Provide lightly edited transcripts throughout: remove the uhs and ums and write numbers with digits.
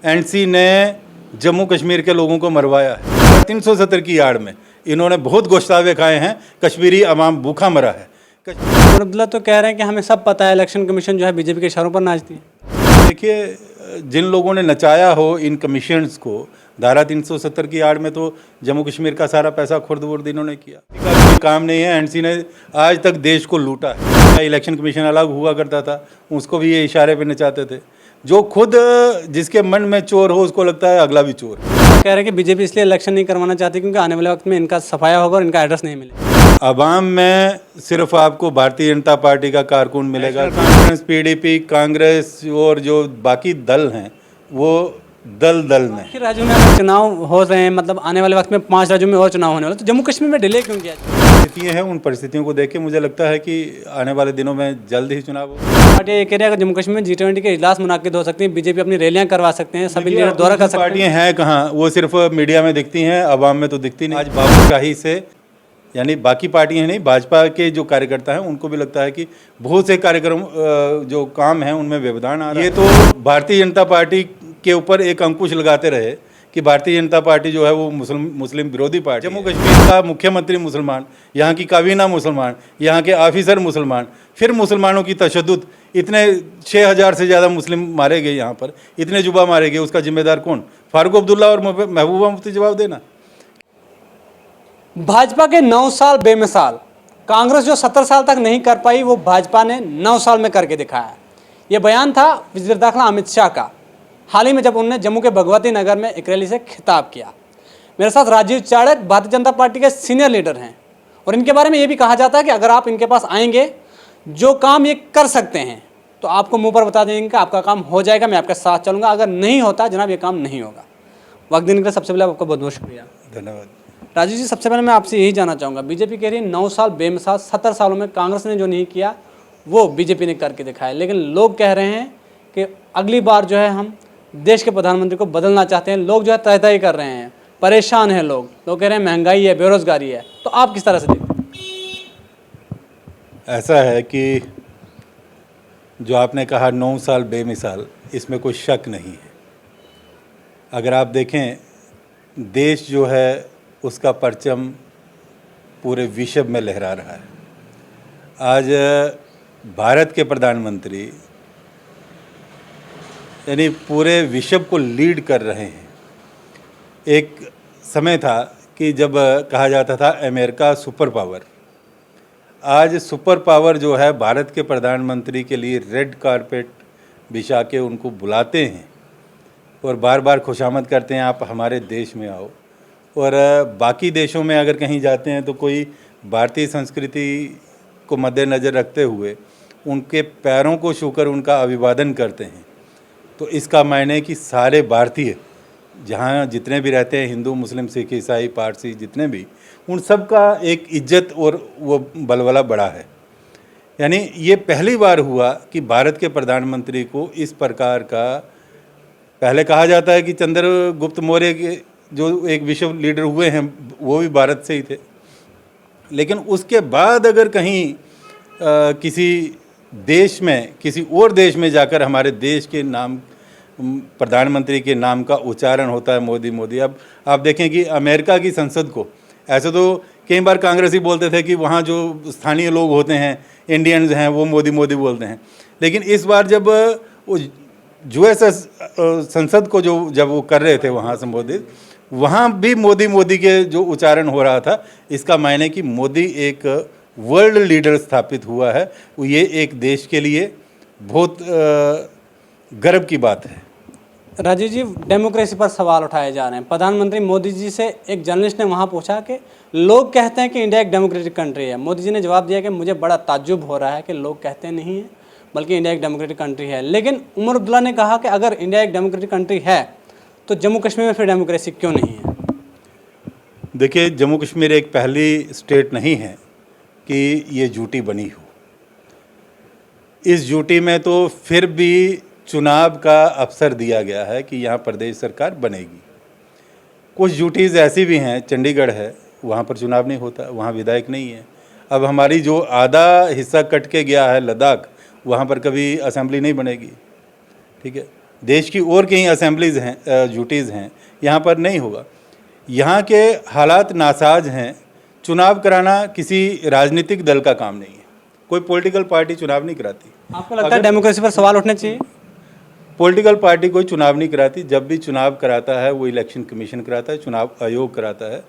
NC ने जम्मू कश्मीर के लोगों को मरवाया है। 370 की आड़ में इन्होंने बहुत गोश्तावे खाए हैं, कश्मीरी अवाम भूखा मरा है। उमर अब्दुल्ला तो कह रहे हैं कि हमें सब पता है, इलेक्शन कमीशन जो है बीजेपी के इशारों पर नाचती है। देखिए, जिन लोगों ने नचाया हो इन कमीशंस को, धारा 370 की आड़ में तो जम्मू कश्मीर का सारा पैसा खुर्द वुर्द इन्होंने किया। कोई काम नहीं है। एनसी ने आज तक देश को लूटा है। इलेक्शन कमीशन अलग हुआ करता था, उसको भी ये इशारे पे नचाते थे। जो खुद जिसके मन में चोर हो उसको लगता है अगला भी चोर। कह रहे हैं कि बीजेपी इसलिए इलेक्शन नहीं करवाना चाहती क्योंकि आने वाले वक्त में इनका सफाया होगा और इनका एड्रेस नहीं मिलेगा। अवाम में सिर्फ आपको भारतीय जनता पार्टी का कारकुन मिलेगा। कांग्रेस, पीडीपी, कांग्रेस और जो बाकी दल हैं वो दल में। राज्यों में अगर चुनाव हो रहे हैं, मतलब आने वाले वक्त में 5 राज्यों में और चुनाव होने वाले, तो जम्मू कश्मीर में डिले क्यों किया? परिस्थितियाँ हैं, उन परिस्थितियों को देख के मुझे लगता है कि आने वाले दिनों में जल्द ही चुनाव हो। पार्टी ये कह रही है अगर जम्मू कश्मीर में G20 के इजलास मुनाकिद हो सकते हैं, बीजेपी अपनी रैलियां करवा सकते हैं, सभी लीडर दौरा कर सकते हैं। पार्टियाँ हैं कहाँ, वो सिर्फ मीडिया में दिखती हैं, अवाम में तो दिखती नहीं। आज बाबूशाही से, यानी बाकी पार्टियां नहीं, भाजपा के जो कार्यकर्ता हैं उनको भी लगता है कि बहुत से कार्यक्रम जो काम हैं उनमें व्यवधान आ रहा है। ये तो भारतीय जनता पार्टी के ऊपर एक अंकुश लगाते रहे कि भारतीय जनता पार्टी जो है वो मुस्लिम विरोधी पार्टी। जम्मू कश्मीर का मुख्यमंत्री मुसलमान, यहाँ की काबीना मुसलमान, यहाँ के ऑफिसर मुसलमान, फिर मुसलमानों की तशद्दुद, इतने 6000 से ज़्यादा मुस्लिम मारे गए यहाँ पर, इतने जुबा मारे गए, उसका जिम्मेदार कौन? फारूक अब्दुल्ला और महबूबा मुफ्ती जवाब देना। भाजपा के 9 साल बेमिसाल, कांग्रेस जो 70 साल तक नहीं कर पाई वो भाजपा ने 9 साल में करके दिखाया। ये बयान था वज़ीर दाखिला अमित शाह का हाल ही में जब उन्होंने जम्मू के भगवती नगर में एक रैली से खिताब किया। मेरे साथ राजीव चाड़क भारतीय जनता पार्टी के सीनियर लीडर हैं और इनके बारे में ये भी कहा जाता है कि अगर आप इनके पास आएंगे, जो काम ये कर सकते हैं तो आपको मुँह पर बता देंगे कि आपका काम हो जाएगा, मैं आपके साथ चलूँगा, अगर नहीं होता जनाब ये काम नहीं होगा। वक्त देने के लिए सबसे पहले आपका बहुत बहुत शुक्रिया। धन्यवाद। राजीव जी, सबसे पहले मैं आपसे यही जानना चाहूँगा, बीजेपी कह रही है 9 साल बेमिसाल, 70 सालों में कांग्रेस ने जो नहीं किया वो बीजेपी ने करके दिखाया, लेकिन लोग कह रहे हैं कि अगली बार जो है हम देश के प्रधानमंत्री को बदलना चाहते हैं। लोग जो है तय तय कर रहे हैं, परेशान हैं लोग कह रहे हैं महंगाई है, बेरोजगारी है, तो आप किस तरह से देखते हैं? ऐसा है कि जो आपने कहा 9 साल बेमिसाल, इसमें कोई शक नहीं है। अगर आप देखें, देश जो है उसका परचम पूरे विश्व में लहरा रहा है। आज भारत के प्रधानमंत्री यानी पूरे विश्व को लीड कर रहे हैं। एक समय था कि जब कहा जाता था अमेरिका सुपर पावर, आज सुपर पावर जो है भारत के प्रधानमंत्री के लिए रेड कारपेट बिछा के उनको बुलाते हैं और बार बार खुशामद करते हैं, आप हमारे देश में आओ। और बाकी देशों में अगर कहीं जाते हैं तो कोई भारतीय संस्कृति को मद्देनज़र रखते हुए उनके पैरों को छूकर उनका अभिवादन करते हैं। तो इसका मायने कि सारे भारतीय जहाँ जितने भी रहते हैं, हिंदू, मुस्लिम, सिख, ईसाई, पारसी, जितने भी, उन सब का एक इज्जत और वो बलबला बड़ा है। यानी ये पहली बार हुआ कि भारत के प्रधानमंत्री को इस प्रकार का, पहले कहा जाता है कि चंद्रगुप्त मौर्य के जो एक विश्व लीडर हुए हैं वो भी भारत से ही थे, लेकिन उसके बाद अगर कहीं किसी देश में, किसी और देश में जाकर हमारे देश के नाम, प्रधानमंत्री के नाम का उच्चारण होता है मोदी मोदी। अब आप देखें कि अमेरिका की संसद को, ऐसे तो कई बार कांग्रेसी बोलते थे कि वहाँ जो स्थानीय लोग होते हैं, इंडियंस हैं, वो मोदी मोदी बोलते हैं, लेकिन इस बार जब वो यूएस संसद को जब वो कर रहे थे वहाँ संबोधित, वहाँ भी मोदी मोदी के जो उच्चारण हो रहा था, इसका मायने कि मोदी एक वर्ल्ड लीडर स्थापित हुआ है। ये एक देश के लिए बहुत गर्व की बात है। राजीव जी, डेमोक्रेसी पर सवाल उठाए जा रहे हैं। प्रधानमंत्री मोदी जी से एक जर्नलिस्ट ने वहाँ पूछा कि लोग कहते हैं कि इंडिया एक डेमोक्रेटिक कंट्री है। मोदी जी ने जवाब दिया कि मुझे बड़ा ताज्जुब हो रहा है कि लोग कहते नहीं हैं, बल्कि इंडिया एक डेमोक्रेटिक कंट्री है। लेकिन उमर अब्दुल्ला ने कहा कि अगर इंडिया एक डेमोक्रेटिक कंट्री है तो जम्मू कश्मीर में फिर डेमोक्रेसी क्यों नहीं है? देखिए, जम्मू कश्मीर एक पहली स्टेट नहीं है कि ये यूटी बनी हो। इस यूटी में तो फिर भी चुनाव का अवसर दिया गया है कि यहाँ प्रदेश सरकार बनेगी। कुछ यूटीज़ ऐसी भी हैं, चंडीगढ़ है, वहाँ पर चुनाव नहीं होता, वहाँ विधायक नहीं है। अब हमारी जो आधा हिस्सा कट के गया है लद्दाख, वहाँ पर कभी असेंबली नहीं बनेगी, ठीक है। देश की और कहीं असेंबलीज हैं, ड्यूटीज़ हैं, यहाँ पर नहीं होगा। यहाँ के हालात नासाज हैं। चुनाव कराना किसी राजनीतिक दल का काम नहीं है, कोई पॉलिटिकल पार्टी चुनाव नहीं कराती। आपको लगता है डेमोक्रेसी पर सवाल उठने चाहिए? पॉलिटिकल पार्टी कोई चुनाव नहीं कराती। जब भी चुनाव कराता है वो इलेक्शन कमीशन कराता है, चुनाव आयोग कराता है।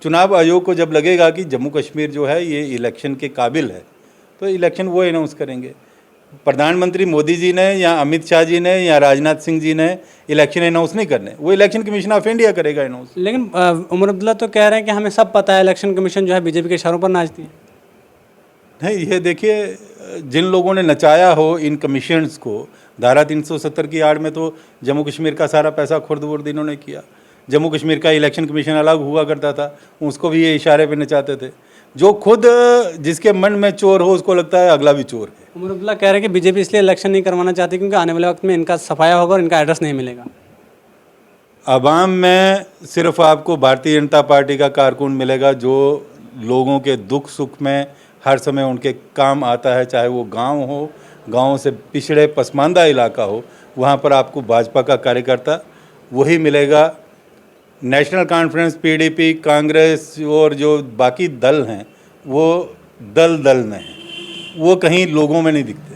चुनाव आयोग को जब लगेगा कि जम्मू कश्मीर जो है ये इलेक्शन के काबिल है तो इलेक्शन वो अनाउंस करेंगे। प्रधानमंत्री मोदी जी ने या अमित शाह जी ने या राजनाथ सिंह जी ने इलेक्शन अनाउंस नहीं करने, वो इलेक्शन कमीशन ऑफ इंडिया करेगा अनाउंस। लेकिन उमर अब्दुल्ला तो कह रहे हैं कि हमें सब पता है, इलेक्शन कमीशन जो है बीजेपी के इशारों पर नाचती है। नहीं, ये देखिए, जिन लोगों ने नचाया हो इन कमीशंस को, धारा 370 की आड़ में तो जम्मू कश्मीर का सारा पैसा खुर्द वुर्द इन्होंने किया। जम्मू कश्मीर का इलेक्शन कमीशन अलग हुआ करता था, उसको भी ये इशारे पे नचाते थे। जो खुद जिसके मन में चोर हो उसको लगता है अगला भी चोर है। उमर अब्दुल्ला कह रहे हैं कि बीजेपी इसलिए इलेक्शन नहीं करवाना चाहती क्योंकि आने वाले वक्त में इनका सफाया होगा और इनका एड्रेस नहीं मिलेगा। अवाम में सिर्फ आपको भारतीय जनता पार्टी का कारकुन मिलेगा जो लोगों के दुख सुख में हर समय उनके काम आता है, चाहे वो गांव हो, गांव से पिछड़े पसमानदा इलाका हो, वहां पर आपको भाजपा का कार्यकर्ता वही मिलेगा। नेशनल कॉन्फ्रेंस, पीडीपी, कांग्रेस और जो बाकी दल हैं वो दल में हैं, वो कहीं लोगों में नहीं दिखते।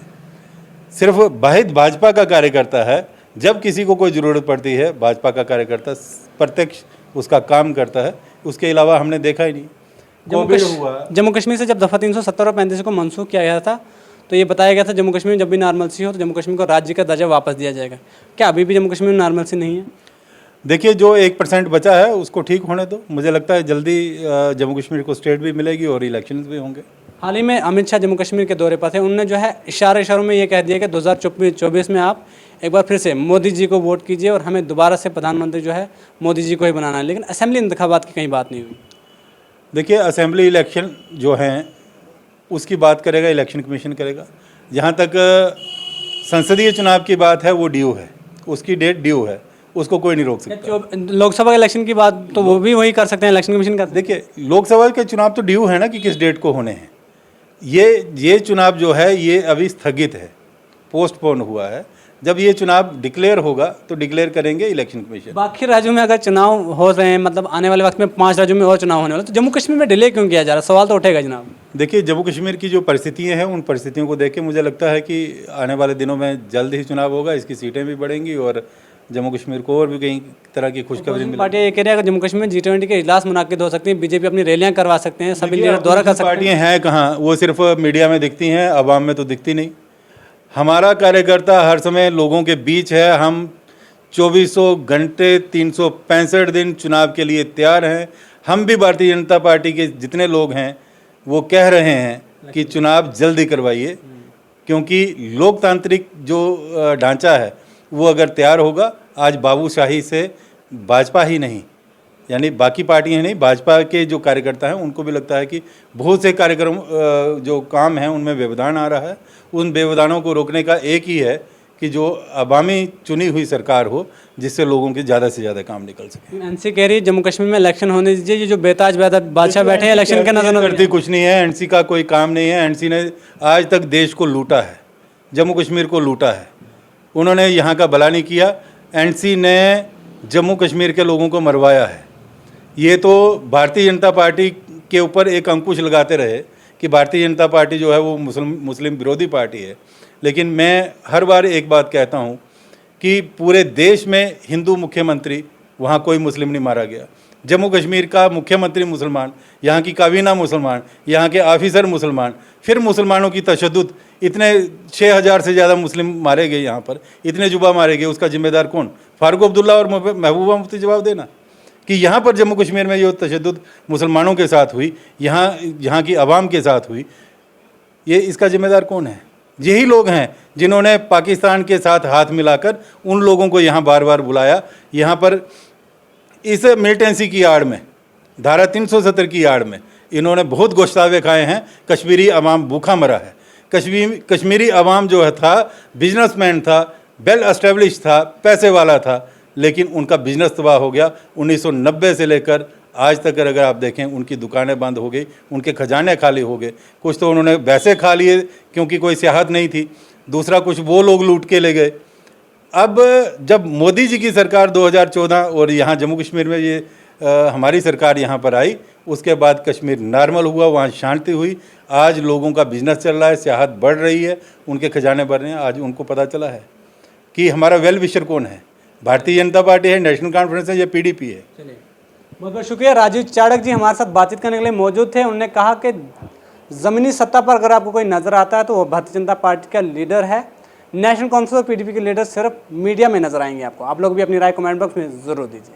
सिर्फ वाहिद भाजपा का कार्यकर्ता है। जब किसी को कोई ज़रूरत पड़ती है भाजपा का कार्यकर्ता प्रत्यक्ष उसका काम करता है, उसके अलावा हमने देखा ही नहीं। जम्मू कश्मीर से जब दफ़ा 370 और 35 को मनसूख किया गया था तो ये बताया गया था जम्मू कश्मीर में जब भी नॉर्मलसी हो तो जम्मू कश्मीर को राज्य का दर्जा वापस दिया जाएगा। क्या अभी भी जम्मू कश्मीर में नॉर्मलसी नहीं है? देखिए, जो 1% बचा है उसको ठीक होने दो। मुझे लगता है जल्दी जम्मू कश्मीर को स्टेट भी मिलेगी और इलेक्शंस भी होंगे। हाल ही में अमित शाह जम्मू कश्मीर के दौरे पर थे। उन्होंने जो है इशारों में ये कह दिया कि 2024 में आप एक बार फिर से मोदी जी को वोट कीजिए और हमें दोबारा से प्रधानमंत्री जो है मोदी जी को ही बनाना है। लेकिन असेंबली इंतखाबात की कहीं बात नहीं हुई। देखिए, असेंबली इलेक्शन जो हैं उसकी बात करेगा इलेक्शन कमीशन करेगा। जहाँ तक संसदीय चुनाव की बात है वो ड्यू है, उसकी डेट ड्यू है, उसको कोई नहीं रोक सकता। लोकसभा इलेक्शन की बात तो वो भी वही कर सकते हैं, इलेक्शन कमीशन का। देखिए, लोकसभा के चुनाव तो ड्यू है ना कि किस डेट को होने हैं। ये चुनाव जो है ये अभी स्थगित है, पोस्टपोन हुआ है। जब ये चुनाव डिक्लेयर होगा तो डिक्लेयर करेंगे इलेक्शन कमीशन। बाकी राज्यों में अगर चुनाव हो रहे हैं, मतलब आने वाले वक्त में 5 राज्यों में और चुनाव होने वाले, तो जम्मू कश्मीर में डिले क्यों किया जा रहा है? सवाल तो उठेगा जनाब। देखिए, जम्मू कश्मीर की जो परिस्थितियां हैं उन परिस्थितियों को देख के मुझे लगता है कि आने वाले दिनों में जल्द ही चुनाव होगा, इसकी सीटें भी बढ़ेंगी और जम्मू कश्मीर को और भी कई तरह की खुशखबरी मिलेगी। पार्टियां ये कह रही है कि जम्मू कश्मीर में G20 के इजलास मुनाकिद हो सकती हैं, बीजेपी अपनी रैलियां करवा सकते हैं, सभी लीडर दौरा कर सकते हैं। पार्टियां हैं कहाँ, वो सिर्फ मीडिया में दिखती हैं, आवाम में तो दिखती नहीं। हमारा कार्यकर्ता हर समय लोगों के बीच है। हम 2400 घंटे 365 दिन चुनाव के लिए तैयार हैं। हम भी भारतीय जनता पार्टी के जितने लोग हैं वो कह रहे हैं कि चुनाव जल्दी करवाइए, क्योंकि लोकतांत्रिक जो ढांचा है वो अगर तैयार होगा, आज बाबूशाही से भाजपा ही नहीं यानी बाकी पार्टियां नहीं, भाजपा के जो कार्यकर्ता हैं उनको भी लगता है कि बहुत से कार्यक्रम जो काम हैं उनमें व्यवधान आ रहा है। उन व्यवधानों को रोकने का एक ही है कि जो अवामी चुनी हुई सरकार हो जिससे लोगों के ज़्यादा से ज़्यादा काम निकल सके। एनसी कह रही है जम्मू कश्मीर में इलेक्शन होने दीजिए, ये जो बेताज बादशाह बैठे हैं इलेक्शन के नजर करती कुछ नहीं है। एनसी का कोई काम नहीं है। एनसी ने आज तक देश को लूटा है, जम्मू कश्मीर को लूटा है। उन्होंने यहाँ का भला नहीं किया। एनसी ने जम्मू कश्मीर के लोगों को मरवाया है। ये तो भारतीय जनता पार्टी के ऊपर एक अंकुश लगाते रहे कि भारतीय जनता पार्टी जो है वो मुस्लिम विरोधी पार्टी है। लेकिन मैं हर बार एक बात कहता हूँ कि पूरे देश में हिंदू मुख्यमंत्री, वहाँ कोई मुस्लिम नहीं मारा गया। जम्मू कश्मीर का मुख्यमंत्री मुसलमान, यहाँ की काबीना मुसलमान, यहाँ के ऑफिसर मुसलमान, फिर मुसलमानों की तशद्दुद, इतने 6000 से ज़्यादा मुस्लिम मारे गए यहाँ पर, इतने जुबा मारे गए, उसका जिम्मेदार कौन? फारूक अब्दुल्ला और महबूबा मुफ्ती जवाब देना कि यहाँ पर जम्मू कश्मीर में जो तशद्दुद मुसलमानों के साथ हुई, यहाँ की आवाम के साथ हुई, ये इसका जिम्मेदार कौन है? यही लोग हैं जिन्होंने पाकिस्तान के साथ हाथ मिलाकर उन लोगों को यहाँ बार बार बुलाया। यहाँ पर इस मिलिटेंसी की आड़ में, धारा 370 की आड़ में इन्होंने बहुत गोश्तावे खाए हैं। कश्मीरी अवाम भूखा मरा है। कश्मीरी अवाम जो है था, बिजनेसमैन था, वेल एस्टेब्लिश था, पैसे वाला था, लेकिन उनका बिजनेस तबाह हो गया। 1990 से लेकर आज तक अगर आप देखें उनकी दुकानें बंद हो गई, उनके खजाने खाली हो गए। कुछ तो उन्होंने वैसे खा लिए क्योंकि कोई सियाहत नहीं थी, दूसरा कुछ वो लोग लूट के ले गए। अब जब मोदी जी की सरकार 2014 और यहाँ जम्मू कश्मीर में ये हमारी सरकार यहाँ पर आई, उसके बाद कश्मीर नॉर्मल हुआ, वहाँ शांति हुई। आज लोगों का बिजनेस चल रहा है, सियाहत बढ़ रही है, उनके खजाने भर रहे हैं। आज उनको पता चला है कि हमारा वेल विशर कौन है, भारतीय जनता पार्टी है, नेशनल कॉन्फ्रेंस है या पीडीपी है। चलिए, बहुत बहुत शुक्रिया। राजीव चाणक्य जी हमारे साथ बातचीत करने के लिए मौजूद थे। उन्होंने कहा कि ज़मीनी सत्ता पर अगर आपको कोई नज़र आता है तो वो भारतीय जनता पार्टी का लीडर है। नेशनल कांफ्रेंस और पीडीपी के लीडर सिर्फ मीडिया में नजर आएंगे आपको। आप लोग भी अपनी राय कमेंट बॉक्स में ज़रूर दीजिए।